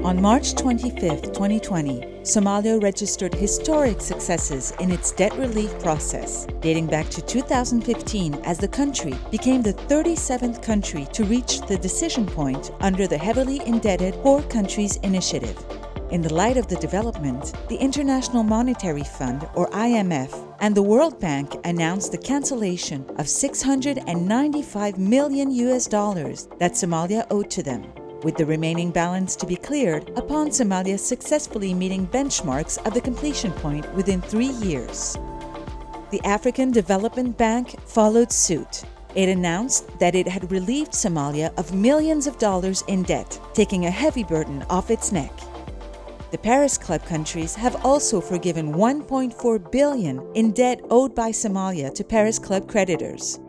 On March 25, 2020, Somalia registered historic successes in its debt relief process, dating back to 2015 as the country became the 37th country to reach the decision point under the heavily indebted Poor Countries Initiative. In the light of the development, the International Monetary Fund, or IMF, and the World Bank announced the cancellation of $695 million that Somalia owed to them, with the remaining balance to be cleared upon Somalia successfully meeting benchmarks of the completion point within 3 years. The African Development Bank followed suit. It announced that it had relieved Somalia of millions of dollars in debt, taking a heavy burden off its neck. The Paris Club countries have also forgiven $1.4 billion in debt owed by Somalia to Paris Club creditors.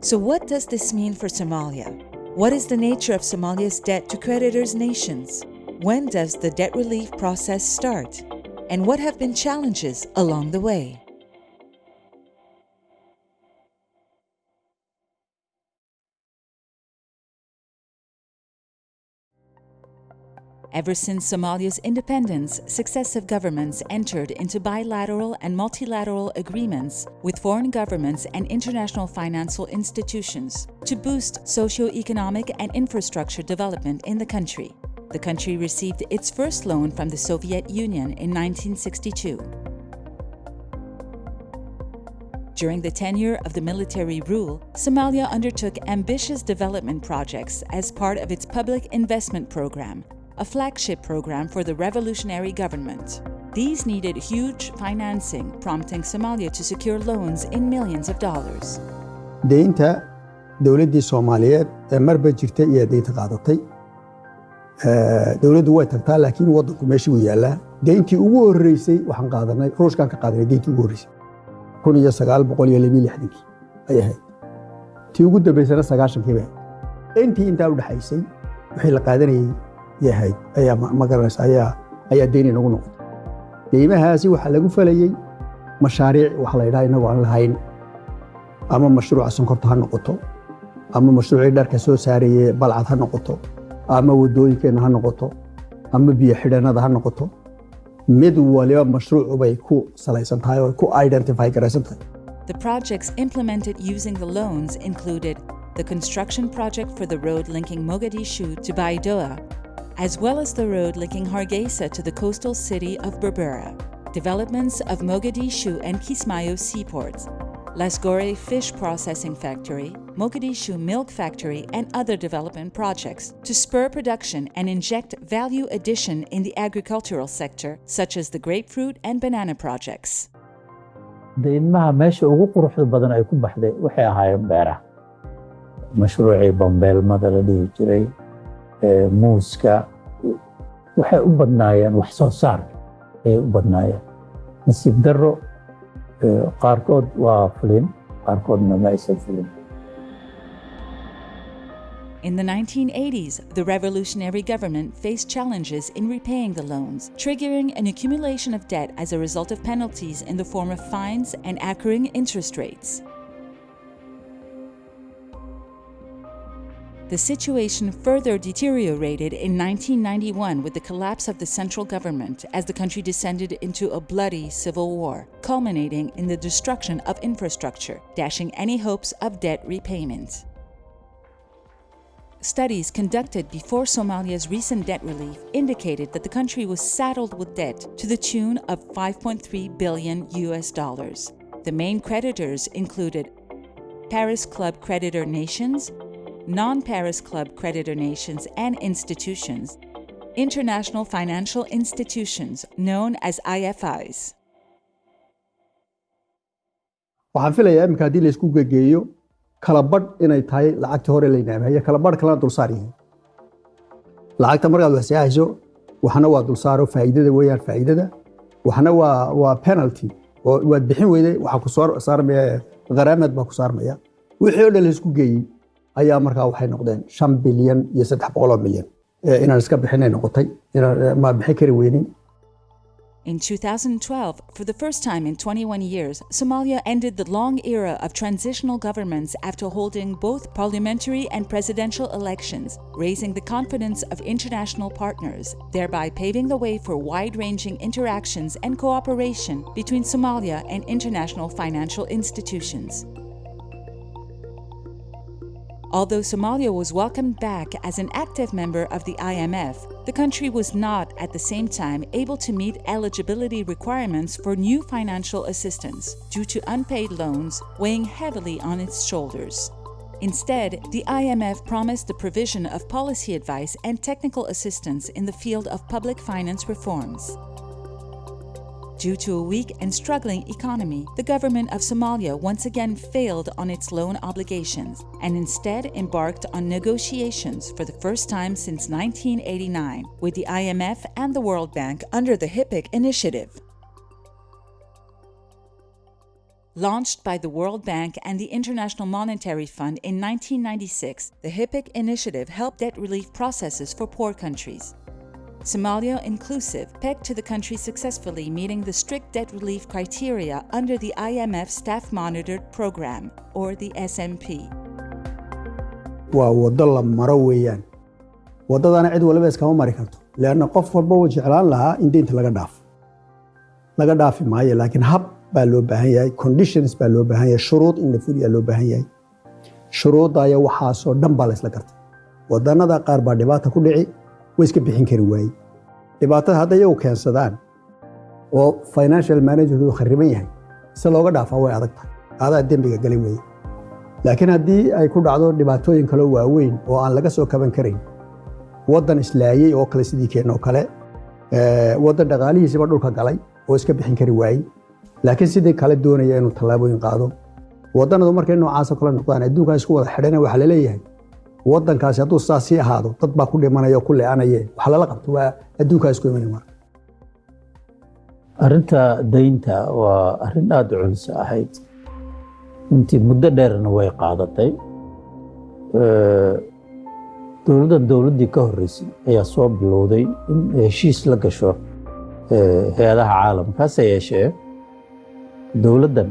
So what does this mean for Somalia? What is the nature of Somalia's debt to creditors' nations? When does the debt relief process start? And what have been challenges along the way? Ever since Somalia's independence, successive governments entered into bilateral and multilateral agreements with foreign governments and international financial institutions to boost socio-economic and infrastructure development in the country. The country received its first loan from the Soviet Union in 1962. During the tenure of the military rule, Somalia undertook ambitious development projects as part of its public investment program, a flagship program for the revolutionary government. These needed huge financing, prompting Somalia to secure loans in millions of dollars. deynta dawladdii Soomaaliyeed marba jirtay iyo deynta qaadatay dawladdu way tagtaa laakiin waddanku meeshii uu yaalaa deyntii ugu horeysay waxaan qaadanay ruushkan ka qaadanay deyntii ugu horeysay 1962 ay ahayd tii ugu dambeysana 90kii intii inta u dhaxaysay wixii la qaadanayay yahay ayaa ma garanaysa ayaa deyn inagu noqotay deymahaasi waxa lagu falayay mashaariic wax la yiraahdo inagu aan lahayn ama mashruuca sonkorta ha noqoto ama mashruucii dharka soo saarayay balcad ha noqoto ama wadooyinkeena ha noqoto ama biyo xidhanada ha noqoto mid waliba mashruuc bay ku salaysan tahay oo ku identify garaysan tahay. The projects implemented using the loans included the construction project for the road linking Mogadishu to Baidoa, as well as the road linking Hargeisa to the coastal city of Berbera, developments of Mogadishu and Kismayo seaports, Lasgore fish processing factory, Mogadishu milk factory, and other development projects to spur production and inject value addition in the agricultural sector, such as the grapefruit and banana projects. deynmaha meesha ugu quruxda badan ay ku baxday waxay ahaayeen beeraha mashruucii bambeelmada la dhihi jiray muuska waxay u badnaayeen wax soo saar ay u badnaayeen nasiib darro qaarkood waa fulin qaarkoodna ma aysan fulin. In the 1980s, the revolutionary government faced challenges in repaying the loans, triggering an accumulation of debt as a result of penalties in the form of fines and accruing interest rates. The situation further deteriorated in 1991 with the collapse of the central government as the country descended into a bloody civil war, culminating in the destruction of infrastructure, dashing any hopes of debt repayment. Studies conducted before Somalia's recent debt relief indicated that the country was saddled with debt to the tune of $5.3 billion. The main creditors included Paris Club creditor nations, non-Paris Club creditor nations and institutions, international financial institutions known as IFIs. waxaan filayaa imika haddii la isku geeyo kala badh inay tahay lacagta hore la yinaamay kala badh kala dulsaar yihiin lacagta markaad wax saahayso waxna waa dulsaaro faa'iidada weeyaan faa'iidada waxna waa penalty oo waad bixin weyday waxa ku soo saarmaya qaraamad baa ku saarmaya wixii oo dhan la isku geeyay ayaa markaa waxay noqdeen 5 bilyan iyo 300 milyan inaan iska bixinay noqotay inaan ma bixin kari weynin. In 2012, for the first time in 21 years, Somalia ended the long era of transitional governments after holding both parliamentary and presidential elections, raising the confidence of international partners, thereby paving the way for wide-ranging interactions and cooperation between Somalia and international financial institutions. Although Somalia was welcomed back as an active member of the IMF, the country was not at the same time able to meet eligibility requirements for new financial assistance due to unpaid loans weighing heavily on its shoulders. Instead, the IMF promised the provision of policy advice and technical assistance in the field of public finance reforms. Due to a weak and struggling economy, the government of Somalia once again failed on its loan obligations and instead embarked on negotiations for the first time since 1989 with the IMF and the World Bank under the HIPC initiative. Launched by the World Bank and the International Monetary Fund in 1996, the HIPC initiative helped debt relief processes for poor countries. Somalia Inclusive pegged to the country successfully meeting the strict debt relief criteria under the IMF Staff Monitored Program, or the SMP. waa wado la maro weeyaan wadadana cid walba iskama mari karto leena qof walba uu jeclaan lahaa in deynta laga dhaafi maayo laakiin hab baa loo baahan yahay conditions baa loo baahan yahay shuruud in la fuliyo loo baahan yahay shuruudaya waxa soo dhan baa la isla gartay wadanada qaar baa dhibaato ku dhici way iska bixin kari waayay dhibaatada hadda iyagu keensadaan oo financial management khariban yahay si looga dhaafaa way adag tahay adaa dembiga galay weeye laakiin haddii ay ku dhacdo dhibaatooyin kale waaweyn oo aan laga soo kaban karin wadan islaayay oo kale sidii keen oo kale wadan dhaqaalihiisa dhulka galay oo iska bixin kari waayay laakiin sidii kale doonaya inuu tallaabooyin qaado wadanadu markay noocaas kala noqdaan adduunka isku wada xidhana waxa la leeyahay wadankaasi hadduu saasi ahaado dad baa ku dhimanaya ku leeanaya waxa lala qabto waa adduunka isku imanay mar arrinta deynta waa arrin aad u culus ahayd intii muddo dheerna way qaadatay dowladdii ka horreysay ayaa soo bilowday in heshiis la gasho hay-adaha caalamkaas yeeshee dowladdan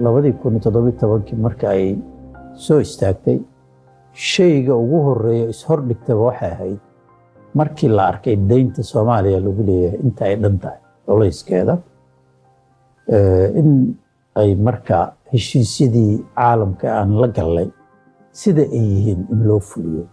2017 marka ay soo istaagtay shayga ugu horeeya ishordhigtaba waxay ahayd markii la arkay deynta Soomaaliya lagu leeyahay inta ay dhan tahay culayskeeda in ay marka heshiisyadii caalamka aan la galnay sida ay yihiin in loo fuliyo.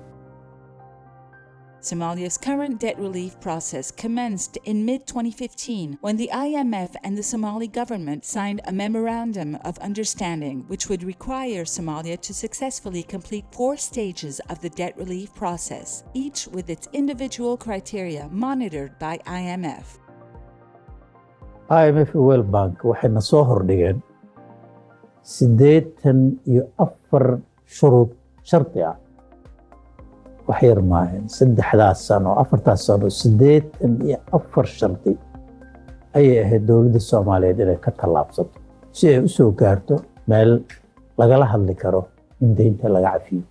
Somalia's current debt relief process commenced in mid-2015 when the IMF and the Somali government signed a memorandum of understanding which would require Somalia to successfully complete 4 stages of the debt relief process, each with its individual criteria monitored by IMF. IMF World Bank waxayna soo hordhigeen 84 shuruud sharti ah waxyar maahan 3 sano 4 sano 84 sharti ayay ahayd dowladda Soomaaliyeed inay ka tallaabsato si ay u soo gaarto meel lagala hadli karo in deynta laga cafiyo.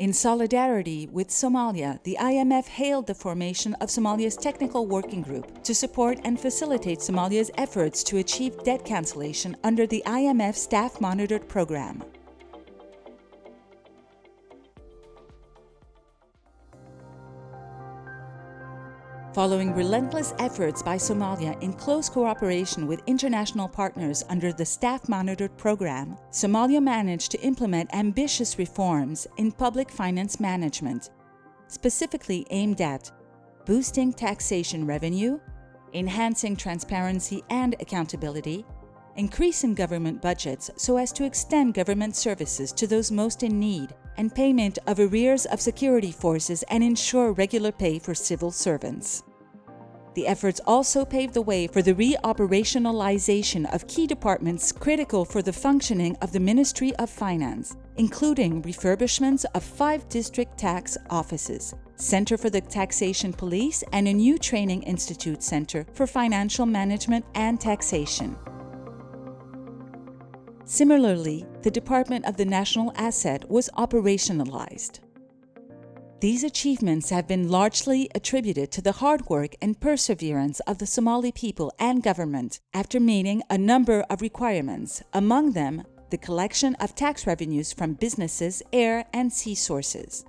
In solidarity with Somalia, the IMF hailed the formation of Somalia's technical working group to support and facilitate Somalia's efforts to achieve debt cancellation under the IMF Staff Monitored Program. Following relentless efforts by Somalia in close cooperation with international partners under the Staff Monitored Program, Somalia managed to implement ambitious reforms in public finance management, specifically aimed at boosting taxation revenue, enhancing transparency and accountability, increasing government budgets so as to extend government services to those most in need, and payment of arrears of security forces and ensure regular pay for civil servants. The efforts also paved the way for the re-operationalization of key departments critical for the functioning of the Ministry of Finance, including refurbishments of 5 district tax offices, Center for the Taxation Police, and a new training institute center for financial management and taxation. Similarly, the Department of the National Asset was operationalized. These achievements have been largely attributed to the hard work and perseverance of the Somali people and government after meeting a number of requirements, among them the collection of tax revenues from businesses, air and sea sources,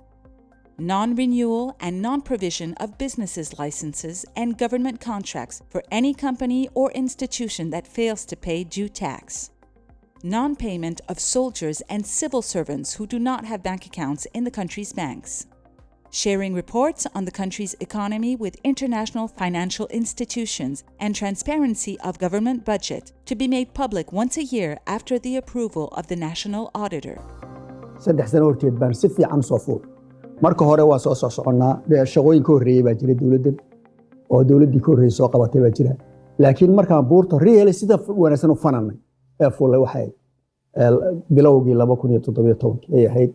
non-renewal and non-provision of businesses' licenses and government contracts for any company or institution that fails to pay due tax, non-payment of soldiers and civil servants who do not have bank accounts in the country's banks, sharing reports on the country's economy with international financial institutions, and transparency of government budget to be made public once a year after the approval of the national auditor. saddex sano horteed baan si fiican soo fuul marka hore waa soo soconnaa shaqooyin ka horreeyay baa jira dawladdan oo dawladdii ka horreeyay soo qabatay baa jira laakiin markaan buurta reelay sida wanaagsan u fananay ee fuulay waxay bilowgii 2017 ay ahayd.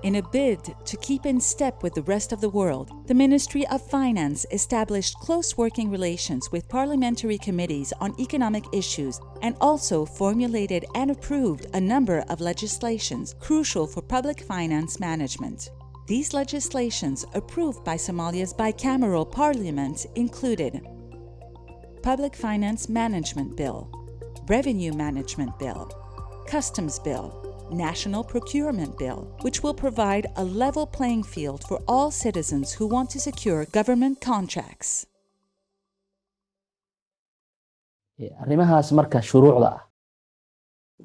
In a bid to keep in step with the rest of the world, the Ministry of Finance established close working relations with parliamentary committees on economic issues and also formulated and approved a number of legislations crucial for public finance management. These legislations, approved by Somalia's bicameral parliament, included Public Finance Management Bill, Revenue Management Bill, Customs Bill, National Procurement Bill, which will provide a level playing field for all citizens who want to secure government contracts. arrimahaas marka shuruucda ah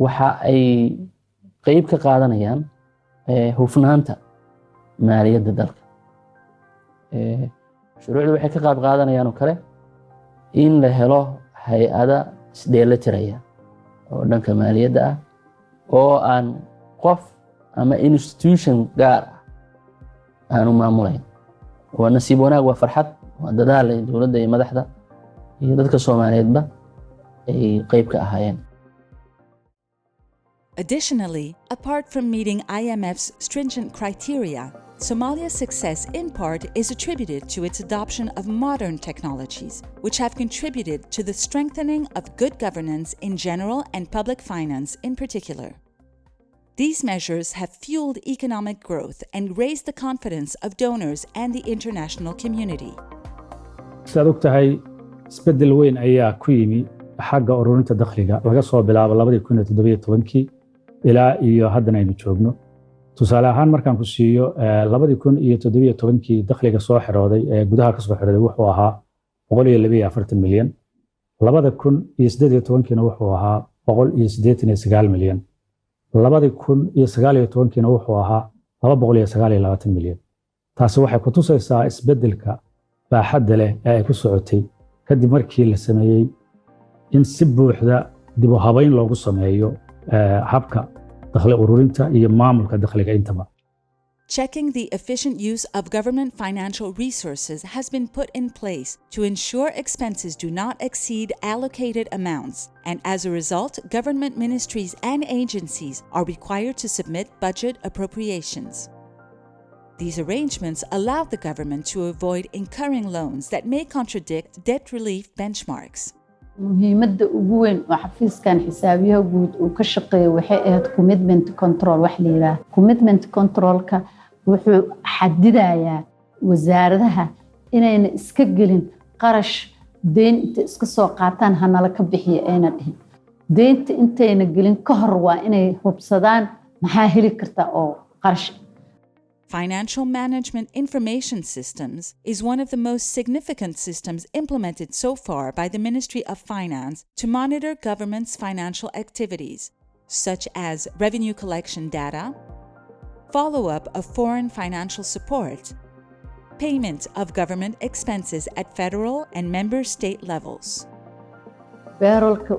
waxa ay qayb ka qaadanayaan hufnaanta maaliyadda dalka. Shuruucdu waxay ka qayb qaadanayaan oo kale in la helo hay'ada isdheelitiraya oo dhanka maaliyadda ah oo aan qof ama institution gaar ah aanu maamulayn. Waa nasiib wanaag, waa farxad, waa dadaal ay dowladda iyo madaxda iyo dadka Soomaaliyeedba ay qayb ka ahaayeen. Additionally, apart from meeting IMF's stringent criteria, Somalia's success in part is attributed to its adoption of modern technologies, which have contributed to the strengthening of good governance in general and public finance in particular. These measures have fueled economic growth and raised the confidence of donors and the international community. Sidaad ogtahay, isbeddel weyn ayaa ku yimi xagga ururinta dakhliga laga soo bilaabo 2017 ilaa iyo haddana aynu joogno. Tusaale ahaan markaan ku siiyo 2017 dakhliga soo xirooday ee gudaha ka soo xirooday wuxuu ahaa 142 milyan. 2018 wuxuu ahaa 189 milyan. 2019 wuxuu ahaa 229 milyan. Taasi waxay ku tusaysaa isbeddelka baaxadda leh ee ay ku socotay kadib markii la sameeyay in si buuxda dib u habayn loogu sameeyo habka dakhli ururinta iyo maamulka dakhliga intaba. Checking the efficient use of government financial resources has been put in place to ensure expenses do not exceed allocated amounts, and as a result, government ministries and agencies are required to submit budget appropriations. These arrangements allow the government to avoid incurring loans that may contradict debt relief benchmarks. muhiimadda ugu weyn oo xafiiskan xisaabiyaha guud uu ka shaqeeyo waxay ahayd commitment control. wax la yiraahdo commitment controlka wuxuu xadidayaa wasaaradaha inayna iska gelin qarash deyn inta iska soo qaataan hanala ka bixiyo ayna dhihin. deynta intayna gelin ka hor waa inay hubsadaan maxaa heli karta oo qarash. Financial Management Information Systems is one of the most significant systems implemented so far by the Ministry of Finance to monitor government's financial activities, such as revenue collection data, follow-up of foreign financial support, payment of government expenses at federal and member state levels. Payrollka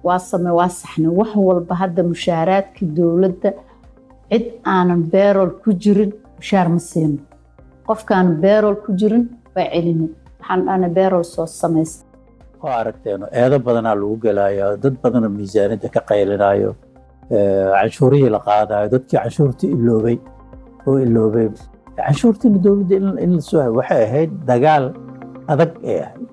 waa saxna wax walba hadda mushaaraadka dawladda cid aanan payroll ku jirin mushaar ma siino. qofkaan payroll ku jirin waa celinin. waxaan ana payroll soo sameystay. oo aragteeno eedo badanaa lagu galayo, dad badan miisaaniyadda ka qaylinayo, canshuurihii la qaadayo, dadkii canshuurtii iloobay. canshuurtii dawladda in la soo waxay ahayd dagaal adag ee ahayd.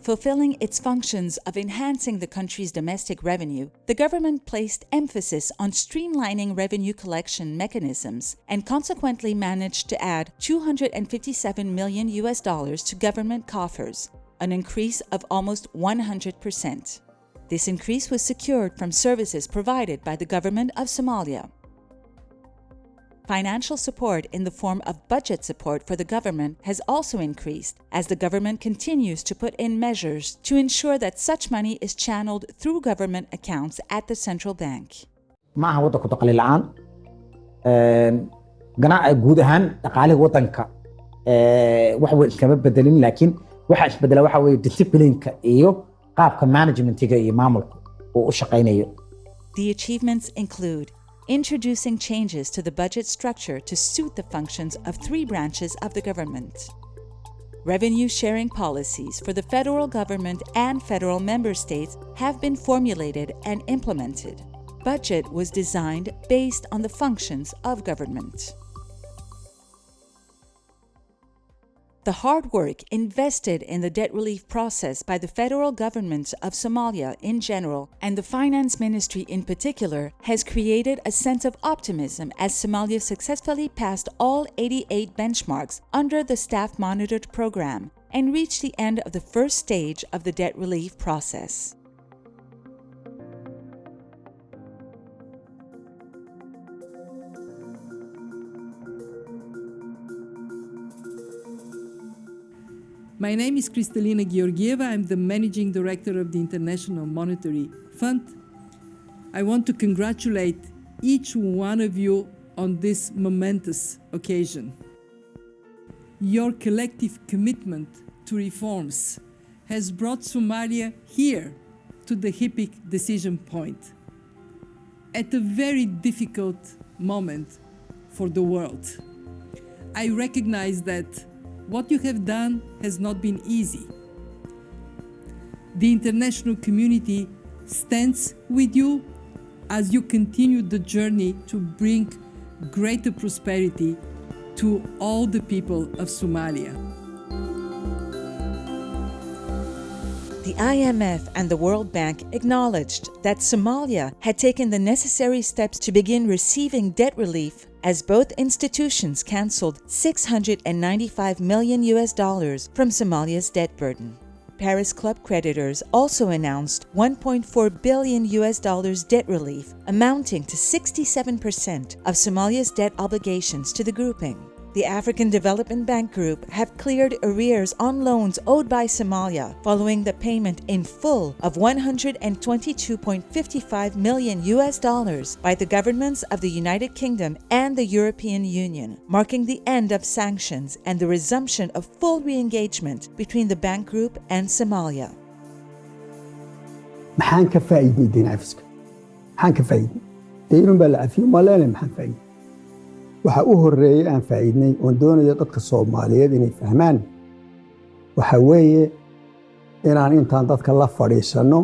Fulfilling its functions of enhancing the country's domestic revenue, the government placed emphasis on streamlining revenue collection mechanisms and consequently managed to add $257 million to government coffers, an increase of almost 100%. This increase was secured from services provided by the government of Somalia. Financial support in the form of budget support for the government has also increased as the government continues to put in measures to ensure that such money is channeled through government accounts at the central bank. معها waddanku dakhli la'aan ganacsiga guud ahaan dhaqaalaha waddanka wax weyn kama bedelin laakiin waxa isbedela waxa weeye discipline-ka iyo qaabka management-ga iyo maamulka oo u shaqeynayo. The achievements include introducing changes to the budget structure to suit the functions of 3 branches of the government. Revenue sharing policies for the federal government and federal member states have been formulated and implemented. Budget was designed based on the functions of government. The hard work invested in the debt relief process by the federal government of Somalia in general and the finance ministry in particular has created a sense of optimism as Somalia successfully passed all 88 benchmarks under the staff-monitored program and reached the end of the first stage of the debt relief process. My name is Kristalina Georgieva. I'm the Managing Director of the International Monetary Fund. I want to congratulate each one of you on this momentous occasion. Your collective commitment to reforms has brought Somalia here to the HIPC decision point at a very difficult moment for the world. I recognize that what you have done has not been easy. The international community stands with you as you continue the journey to bring greater prosperity to all the people of Somalia. The IMF and the World Bank acknowledged that Somalia had taken the necessary steps to begin receiving debt relief as both institutions cancelled $695 million from Somalia's debt burden. Paris Club creditors also announced $1.4 billion debt relief, amounting to 67% of Somalia's debt obligations to the grouping. The African Development Bank Group have cleared arrears on loans owed by Somalia following the payment in full of $122.55 million by the governments of the United Kingdom and the European Union, marking the end of sanctions and the resumption of full re-engagement between the bank group and Somalia. maxaan ka faa'iidnay deyn cafiska maxaan ka faa'iidnay deynun baa la cafiyey ma leenahay maxaan faa'iidnay waxa u horeeyay aan faa'iidnay oon doonayo dadka Soomaaliyeed inay fahmaan waxa weeye inaan intaan dadka la fadhiisano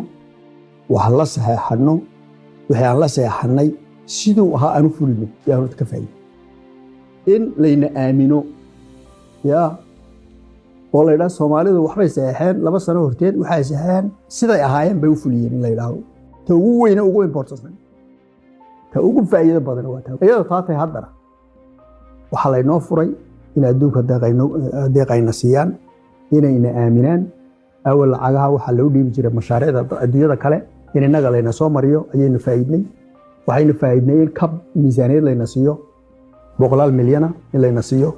wax la saxeexano wixii aan la saxeexanay sidoo ahaa aan u fulino yaa ka faa'iiday in layna aamino yaa oo la yiraahdo Soomaalidu waxbay saxeexeen 2 sano horteed waxay saxeexeen siday ahaayeen bay u fuliyeen in la yiraahdo ta ugu weyn ugu important ta ugu faa'iido badan waa ta iyadoo taatay haddana waxa la inoo furay in adduunka deeqayna siiyaan inayna aaminaan awal lacagaha waxa loo dhiibi jiray mashaariicda adduunyada kale in inaga layna soo mariyo ayaynu faa'iidnay waxaynu faa'iidnay in kab miisaaniyad layna siiyo $100 milyan in layna siiyo.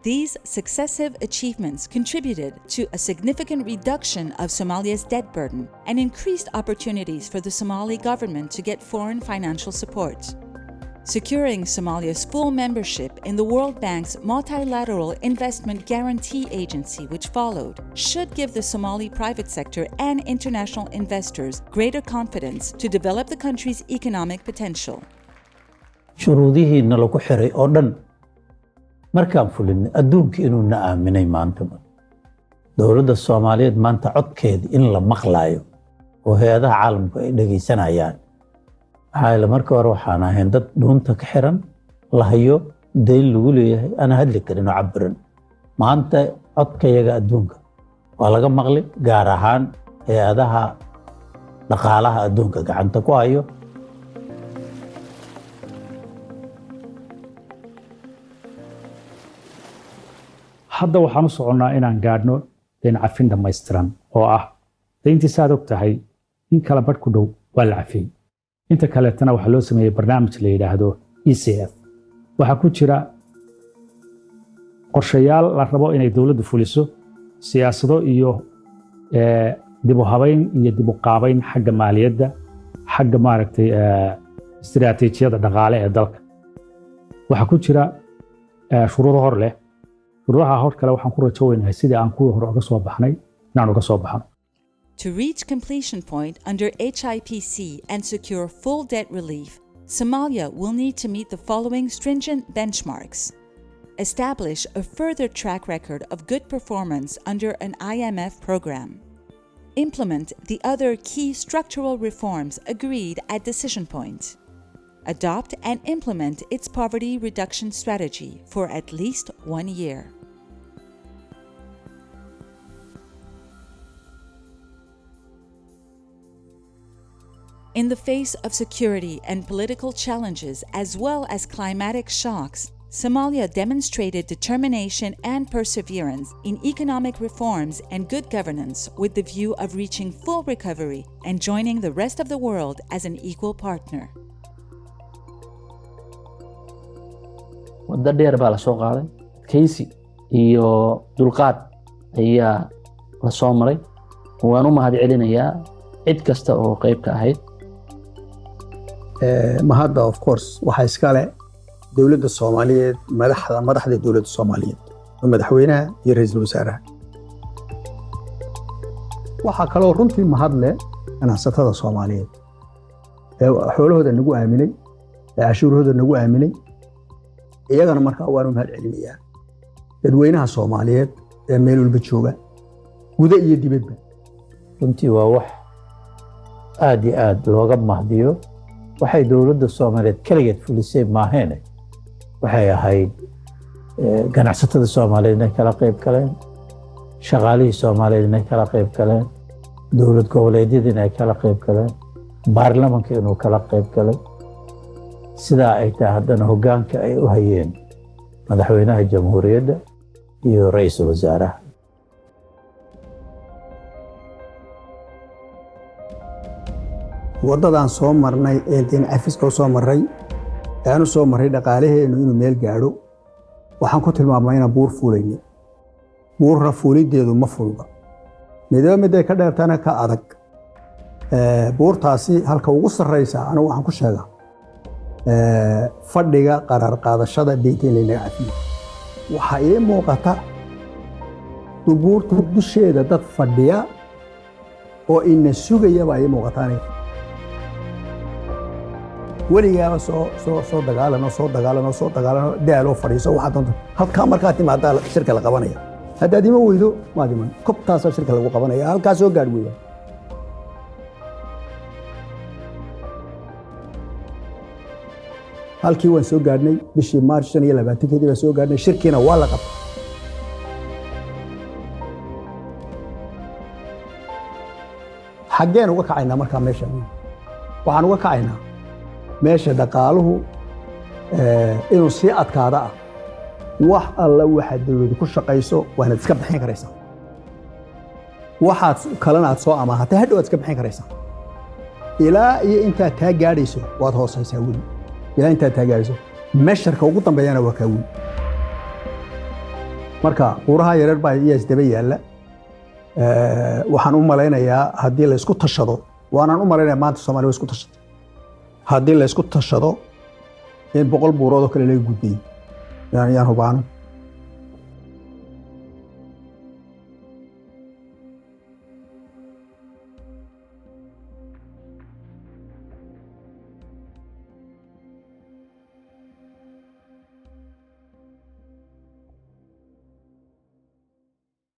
These successive achievements contributed to a significant reduction of Somalia's debt burden and increased opportunities for the Somali government to get foreign financial support. Securing Somalia's full membership in the World Bank's Multilateral Investment Guarantee Agency, which followed, should give the Somali private sector and international investors greater confidence to develop the country's economic potential. shuruudihiina lagu xiray oo dhan markaan fulinay adduunka inuu na aaminay maanta dowladda Soomaaliyeed maanta codkeeda in la maqlaayo oo hay'adaha caalamku ay dhageysanayaan waxaa marka hore waxaan ahayn dad dhuunta ka xiran la hayo deyn lagu leeyahay ana hadli karin oo cabiran maanta codkayaga adduunka waa laga maqli gaar ahaan hay-adaha dhaqaalaha adduunka gacanta ku hayo. hadda waxaan u soconnaa inaan gaadhno dayn cafin dhammaystiran oo ah dayntii saad og tahay in kala badh ku dhow waa la cafiyey. inta kaleetana waxaa loo sameeyey barnaamij la yidhaahdo ECF. waxaa ku jira qorshayaal la rabo inay dowladdu fuliso, siyaasado iyo dib u habayn iyo dib u qaabayn xagga maaliyadda, xagga maaragtay istiraatiijiyada dhaqaale ee dalka. waxaa ku jira shuruudo hor leh. shuruudaha hor kale waxaan ku rajo weynahay sidii aan kuwii hore uga soo baxnay inaan uga soo baxno. To reach completion point under HIPC and secure full debt relief, Somalia will need to meet the following stringent benchmarks. Establish a further track record of good performance under an IMF program. Implement the other key structural reforms agreed at decision point. Adopt and implement its poverty reduction strategy for at least 1 year. In the face of security and political challenges as well as climatic shocks, Somalia demonstrated determination and perseverance in economic reforms and good governance with the view of reaching full recovery and joining the rest of the world as an equal partner. waddo dheer baa la soo qaaday, adkaysi iyo dulqaad ayaa la soo maray. waan u mahadcelinayaa cid kasta oo qayb ka ahayd. mahadda of course waxaa iskale dowladda Soomaaliyeed, madaxda dowladda Soomaaliyeed, madaxweynaha iyo ra'iisul wasaaraha. waxaa kaloo runtii mahad leh ganacsatada Soomaaliyeed ee xoolahooda nagu aaminay, ee cashuurahooda nagu aaminay. iyagana markaa waan u mahadcelinayaa dadweynaha Soomaaliyeed ee meel walba jooga, gudaha iyo dibadba. runtii waa wax aad iyo aad looga mahdiyo. waxay dowladda Soomaaliyeed kaligeed fulisay maaheene, waxay ahayd ganacsatada Soomaaliyeed inay kala qayb galeen, shaqaalihii Soomaaliyeed inay kala qayb galeen, dowlad goboleedyada inay kala qayb galeen, baarlamaanka inuu kala qayb galay. sidaa ay tahay haddana hoggaanka ay u hayeen madaxweynaha jamhuuriyadda iyo ra'iisul wasaaraha. waddadan soo marnay ee dayn cafiska soo maray, aanu soo maray dhaqaalaheenu inuu meel gaadho, waxaan ku tilmaamay inaan buur fuulayno. buurra fuulideedu ma fududa, midaba mid ay ka dheertana ka adag. buurtaasi halka ugu sarreysa anigu waxaan ku sheegaa fadhiga qaraar qaadashada deynta in laynaga cafiyo. waxaa ii muuqata buurta dusheeda dad fadhiya oo ina sugaya baa ii muuqataanay. weligaaba soo dagaalano daaloo fadhiiso waxaa doonta halkaa markaa timaadaa shirka la qabanaya. haddaad ima weydo maad iman, kobtaasaa shirka lagu qabanaya, halkaa soo gaadh weya. halkii waan soo gaadhnay bishii Maarch 25 baan soo gaadhnay, shirkiina waa la qabtay. xaggeen uga kacaynaa markaa meesha? waxaan uga kacaynaa meesha dhaqaaluhu inuu sii adkaada ah. wax alla waxa dawladdu ku shaqayso waanaad iska bixin karaysaa. waxaad kalena aad soo amaahatay hadhow aad iska bixin karaysaa. ilaa iyo intaad taa gaadhayso waad hoosaysaa weli. ilaa intaad taa gaadhayso meesharka ugu dambeeyana waa kaa weli. marka buuraha yareer baa iyaa isdaba yaalla. waxaan u malaynayaa haddii la isku tashado, waanaan u malaynayaa maanta Soomaaliya way isku tashatay. haddii la isku tashado in 100 buurood oo kale laga gudbiyo yaan hubaan